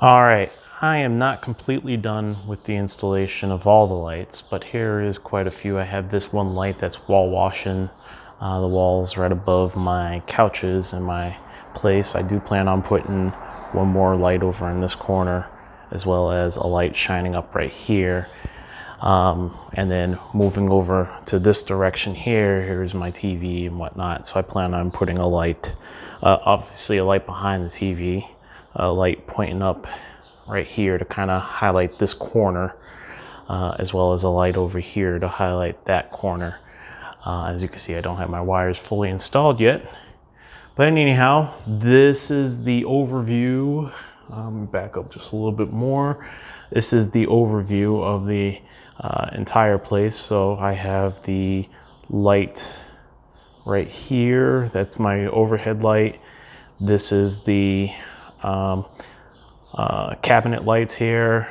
All right, I am not completely done with the installation of all the lights, but here is quite a few. I have this one light that's wall washing the walls right above my couches in my place. I do plan on putting one more light over in this corner, as well as a light shining up right here. And then moving over to this direction here, here's my TV and whatnot. So I plan on putting a light, obviously a light behind the TV, a light pointing up right here to kind of highlight this corner, as well as a light over here to highlight that corner. As you can see, I don't have my wires fully installed yet. But anyhow, this is the overview. Back up just a little bit more. This is the overview of the entire place. So I have the light right here. That's my overhead light. This is the cabinet lights here.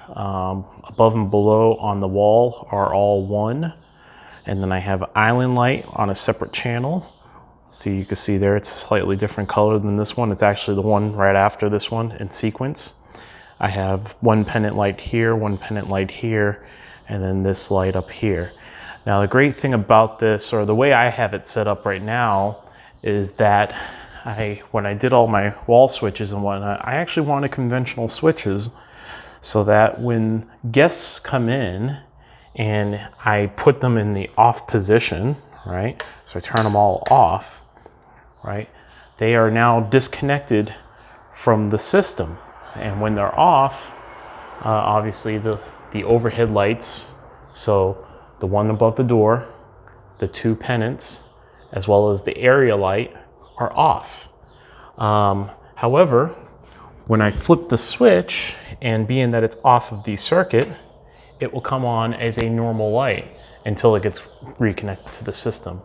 Above and below on the wall are all one. And then I have island light on a separate channel. So you can see there, it's a slightly different color than this one. It's actually the one right after this one in sequence. I have one pendant light here, one pendant light here, and then this light up here. Now the great thing about this, or the way I have it set up right now, is that when I did all my wall switches and whatnot, I actually wanted conventional switches so that when guests come in and I put them in the off position, right? So I turn them all off, right? They are now disconnected from the system. And when they're off, obviously the overhead lights, so the one above the door, the two pennants, as well as the area light are off. However, when I flip the switch, and being that it's off of the circuit, it will come on as a normal light until it gets reconnected to the system.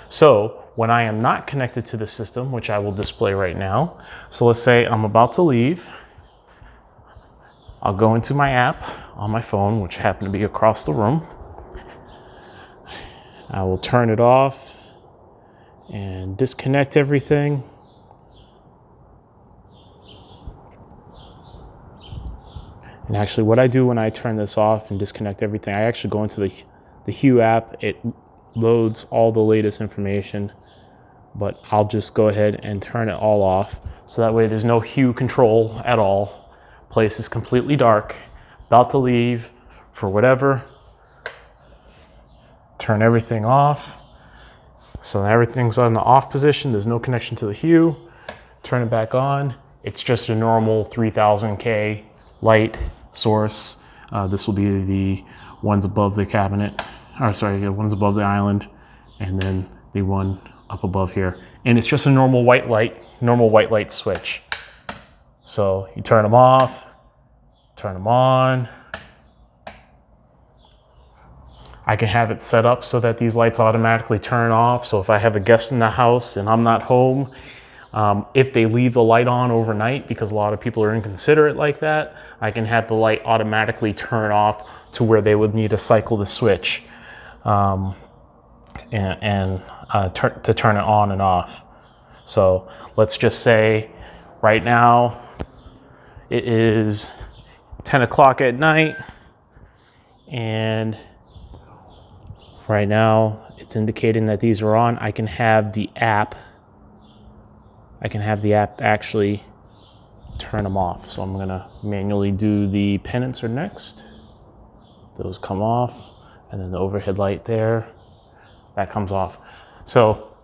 So when I am not connected to the system, which I will display right now, so let's say I'm about to leave, I'll go into my app on my phone, which happened to be across the room. I will turn it off and disconnect everything. And actually what I do when I turn this off and disconnect everything, I actually go into the Hue app. It loads all the latest information, but I'll just go ahead and turn it all off. So that way there's no Hue control at all. Place is completely dark, about to leave for whatever. Turn everything off. So everything's on the off position. There's no connection to the Hue. Turn it back on. It's just a normal 3000K light source. This will be the ones above the cabinet, or sorry, the ones above the island, and then the one up above here. And it's just a normal white light switch. So you turn them off, turn them on. I can have it set up so that these lights automatically turn off. So if I have a guest in the house and I'm not home, if they leave the light on overnight, because a lot of people are inconsiderate like that, I can have the light automatically turn off to where they would need to cycle the switch to turn it on and off. So let's just say right now it is 10 o'clock at night, and right now it's indicating that these are on. I can have the app actually turn them off. So I'm gonna manually do the pennants are next. Those come off, and then the overhead light there, that comes off. So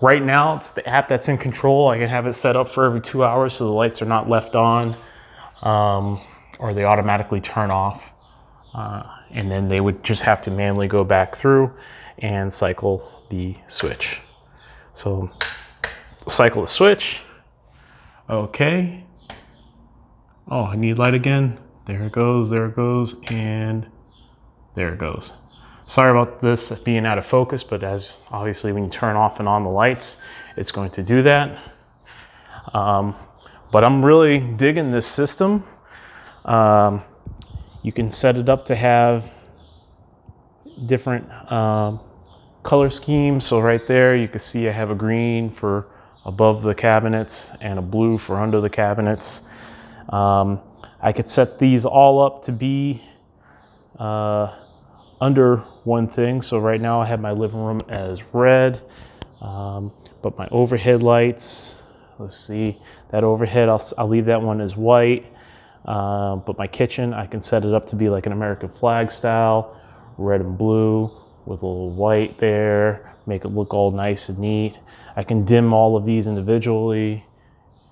right now it's the app that's in control. I can have it set up for every 2 hours so the lights are not left on, or they automatically turn off. And then they would just have to manually go back through and cycle the switch. So cycle the switch. Okay. Oh, I need light again. There it goes, and there it goes. Sorry about this being out of focus, but as obviously when you turn off and on the lights, it's going to do that. But I'm really digging this system. You can set it up to have different color schemes. So right there, you can see I have a green for above the cabinets and a blue for under the cabinets. I could set these all up to be under one thing. So right now I have my living room as red, but my overhead lights, let's see, that overhead, I'll leave that one as white. But my kitchen, I can set it up to be like an American flag style, red and blue with a little white there, make it look all nice and neat. I can dim all of these individually.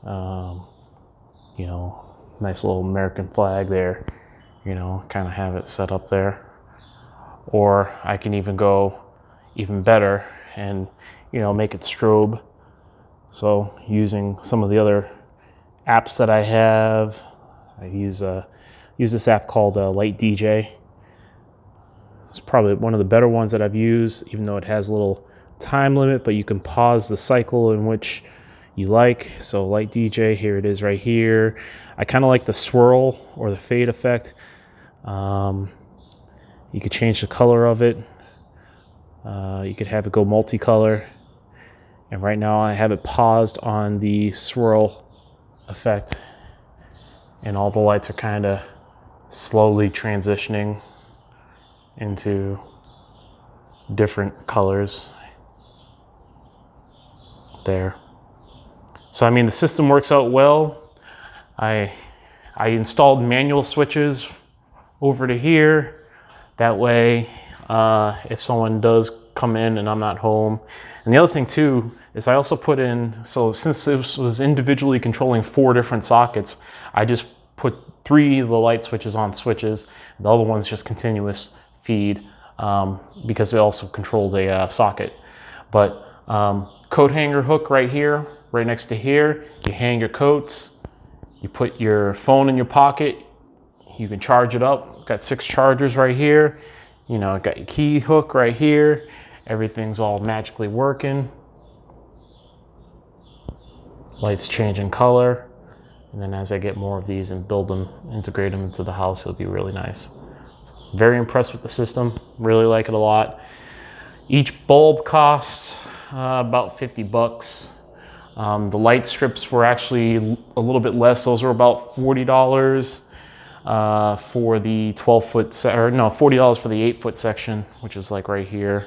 You know, nice little American flag there, you know, kind of have it set up there. Or I can even go even better and, you know, make it strobe. So using some of the other apps that I have, I use this app called Light DJ. It's probably one of the better ones that I've used, even though it has a little time limit, but you can pause the cycle in which you like. So Light DJ, here it is right here. I kind of like the swirl or the fade effect. You could change the color of it. You could have it go multicolor. And right now I have it paused on the swirl effect. And all the lights are kind of slowly transitioning into different colors there. So I mean, the system works out well. I installed manual switches over to here. That way, if someone does come in and I'm not home. And the other thing too is I also put in, so since this was individually controlling 4 different sockets, I just put 3 of the light switches on switches. The other one's just continuous feed, because it also controlled a socket. But coat hanger hook right here, right next to here, you hang your coats, you put your phone in your pocket, you can charge it up. Got 6 chargers right here, you know, got your key hook right here, everything's all magically working. Lights changing color, and then as I get more of these and build them, integrate them into the house, it'll be really nice. Very impressed with the system, really like it a lot. Each bulb costs about 50 bucks. The light strips were actually a little bit less. Those were about $40 for the 12-foot, or no, $40 for the 8-foot section, which is like right here.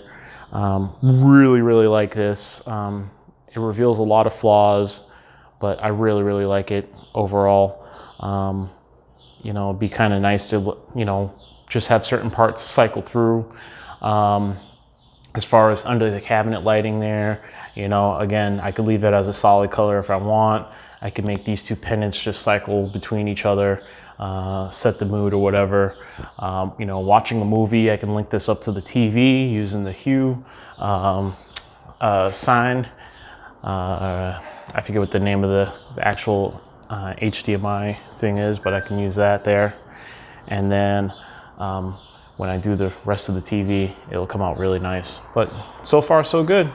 Really like this. It reveals a lot of flaws, but I really like it overall. You know, it'd be kind of nice to, you know, just have certain parts cycle through. As far as under the cabinet lighting there, you know, again, I could leave it as a solid color if I want. I could make these 2 pendants just cycle between each other, set the mood or whatever. You know, watching a movie, I can link this up to the TV using the Hue sign. I forget what the name of the actual HDMI thing is, but I can use that there. And then when I do the rest of the TV, it'll come out really nice. But so far, so good.